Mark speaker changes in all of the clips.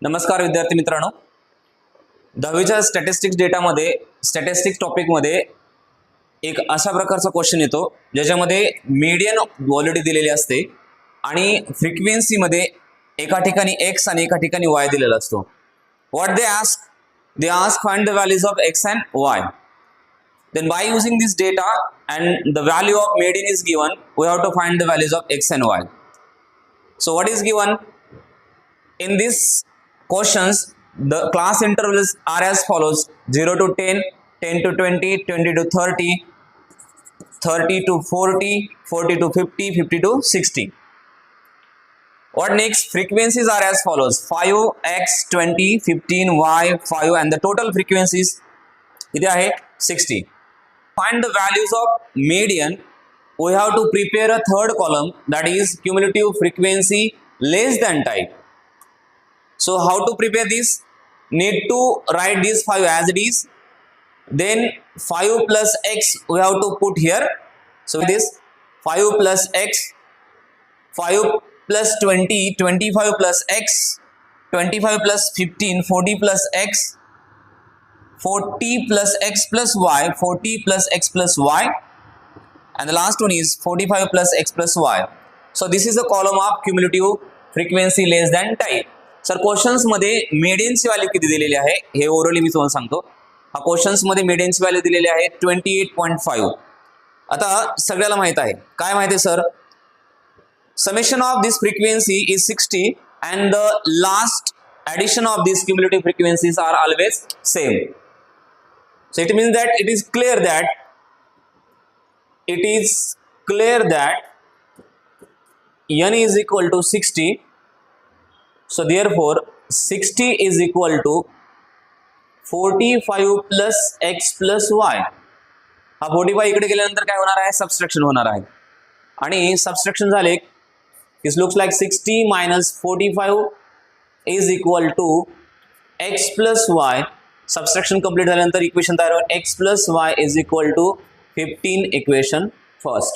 Speaker 1: नमस्कार विद्यार्थी मित्रांनो, 10वीच्या स्टॅटिस्टिक्स डेटामध्ये स्टॅटिस्टिक्स टॉपिकमध्ये एक अशा प्रकारचा क्वेश्चन येतो ज्याच्यामध्ये मीडियन ऑलरेडी दिलेली असते आणि फ्रिक्वेन्सीमध्ये एका ठिकाणी x आणि एका ठिकाणी y दिलेला असतो. What they ask find the values of x and y. Then by using this data and the value of median is given, we have to find the values of x and y. So what is given in this questions? The class intervals are as follows: 0 to 10, 10 to 20, 20 to 30, 30 to 40, 40 to 50, 50 to 60. What next? Frequencies are as follows: 5, x, 20, 15, y, 5, and the total frequencies किती आहे 60. Find the values of median. We have to prepare a third column, that is cumulative frequency less than type. So how to prepare this? Need to write this 5 as it is. Then 5 plus x we have to put here. So this 5 plus x, 5 plus 20, 25 plus x, 25 plus 15, 40 plus x, 40 plus x plus y, 40 plus x plus y, and the last one is 45 plus x plus y. So this is a column of cumulative frequency less than type. Sir questions मध्ये मेडियनची value किती दिलेली आहे हे orally मी तुम्हाला सांगतो. हा questions मध्ये मेडियनची value दिलेली आहे 28.5. आता सगळ्याला माहित आहे, काय माहिती आहे sir? Summation of this frequency is 60 and the last addition of these cumulative frequencies are always same. So it means that it is clear that n is equal to 60. So therefore 60 is equal to 45 plus x plus y. हा 45 इकडे गेल्यानंतर काय होणार आहे? Subtraction होणार आहे. आणि subtraction झाले, this looks like 60 minus 45 is equal to x plus y. Subtraction complete झाल्यानंतर इक्वेशन तयार होईल x plus y is equal to 15 equation first.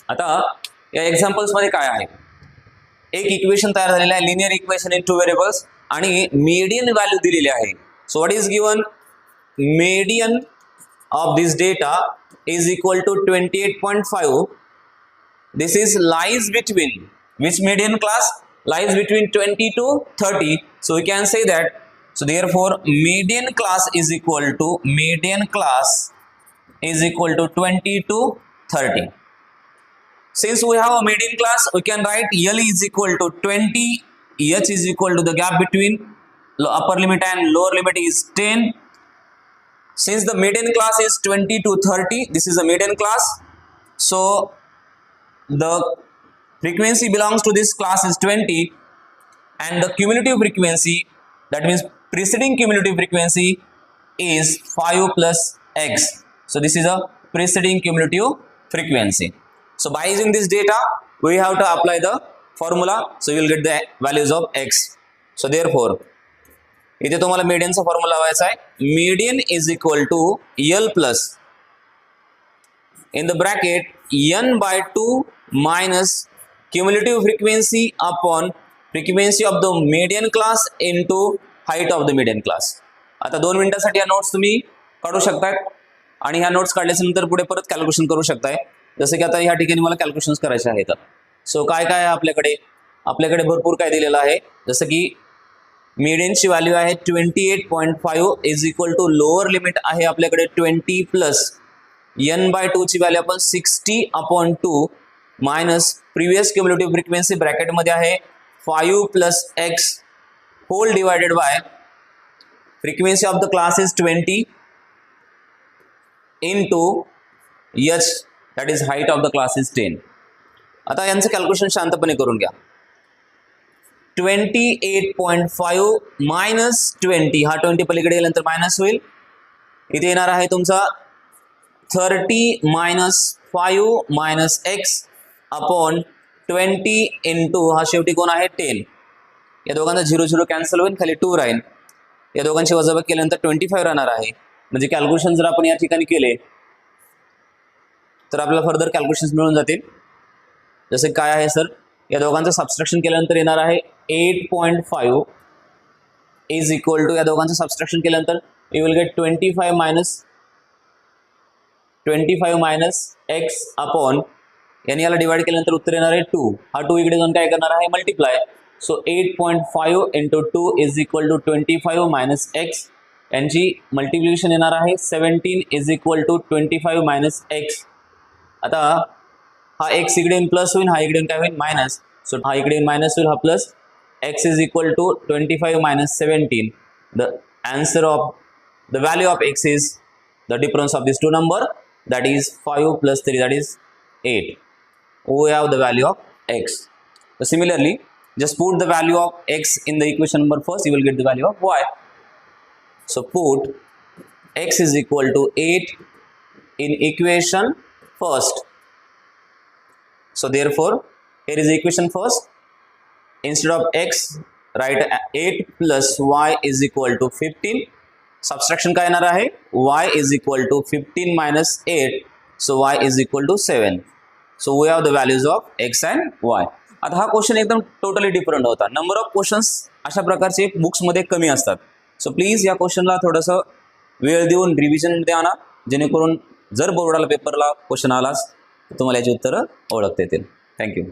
Speaker 1: आता या एक्झाम्पल्स मध्ये काय आहे? एक इक्वेशन तयार झालेलं आहे, linear equation in two variables, आणि मीडियन व्हॅल्यू दिलेली आहे. So what is given? Median of this data is equal to 28.5. This is lies between which median class? Lies between 20 to 30. So we can say that, so therefore median class is equal to 20 to 30. Since we have a median class, we can write L is equal to 20, H is equal to the gap between upper limit and lower limit is 10. Since the median class is 20 to 30, this is a median class. So the frequency belongs to this class is 20, and the cumulative frequency, that means preceding cumulative frequency, is 5 plus x. So this is a preceding cumulative frequency. So by using this data, we have to apply the formula. So you will get the values of x. So therefore, इथे तुम्हाला मीडियनचा formula लावायचा आहे. Median is equal to L plus in the bracket n by 2 minus cumulative frequency upon frequency of the median class into height of the median class. आता 2 मिनिटासाठी या notes तुम्ही काढू शकताय आणि ह्या नोट्स काढल्यानंतर पुढे परत कॅल्क्युलेशन करू शकताय. जसं की आता ह्या ठिकाणी मला कॅल्क्युलेशन्स करायचे आहेत. सो काय काय आहे आपल्याकडे भरपूर काय दिलेलं आहे. जसं की मीडियनची व्हॅल्यू आहे 28.5 is equal to lower limit आहे आपल्याकडे 20 प्लस n बाय 2 ची व्हॅल्यू आपण 60/2 मायनस प्रिव्हियस क्युम्युलेटिव्ह फ्रिक्वेन्सी ब्रॅकेटमध्ये आहे 5 plus x whole divided by frequency of the class is 20 into h, that is height of the class is 10. आता यांचं calculation शांतपणे करून घ्या. 28.5 मायनस 20, हा 20 पलीकडे गेल्यानंतर मायनस होईल. इथे येणार आहे तुमचा 30 minus 5 minus x upon 20 into हा शेवटी कोण आहे 10. या दोघांचा 0 0 कॅन्सल होईल, खाली 2 राहील. या दोघांची वजाबाकी केल्यानंतर 25 राहणार आहे. म्हणजे कॅल्क्युलेशन जर आपण या ठिकाणी केले तर आपल्याला फर्दर कॅल्क्युलेशन्स मिळून जातील. जसे काय आहे सर, या दोघांचं सबट्रॅक्शन केल्यानंतर येणार आहे 8.5 इज इक्वल टू, या दोघांचं सबस्ट्रक्शन केल्यानंतर you will get 25 minus x upon, याने याला डिवाइड केल्यानंतर उत्तर येणार आहे 2. हा 2 इकडे जाऊन काय करणार आहे, multiply. So 8.5 into 2 is equal to 25 minus x, यांची मल्टिप्लिकेशन येणार आहे 17 is equal to 25 minus x. आता हा एक्स इकडे येऊन प्लस होईल, हा इकडे येऊन काय होईल, मायनस. सो हा इकडे येऊन मायनस होईल, हा plus. X is equal to 25 minus 17. The answer of the value of x is the difference of these two number, that is 5 plus 3, that is 8. We have the value of x. So similarly, just put the value of x in the equation number first, you will get the value of y. So put x is equal to 8 in equation first. So therefore, here is the equation first. Instead of x, write 8 plus y is equal to 15. Subtraction काय येणार आहे, y is equal to 15 minus 8, so y is equal to 7. So we have the values of x and y. आता हा question एकदम totally different होता. Number of questions अशा प्रकारचे बुक्समध्ये कमी असतात. सो प्लीज या क्वेश्चनला थोडंसं वेळ देऊन रिव्हिजनमध्ये आणा, जेणेकरून जर बोर्डाला पेपरला क्वेश्चन आलाच तर तुम्हाला याची उत्तरं ओळखता येतील. थँक्यू.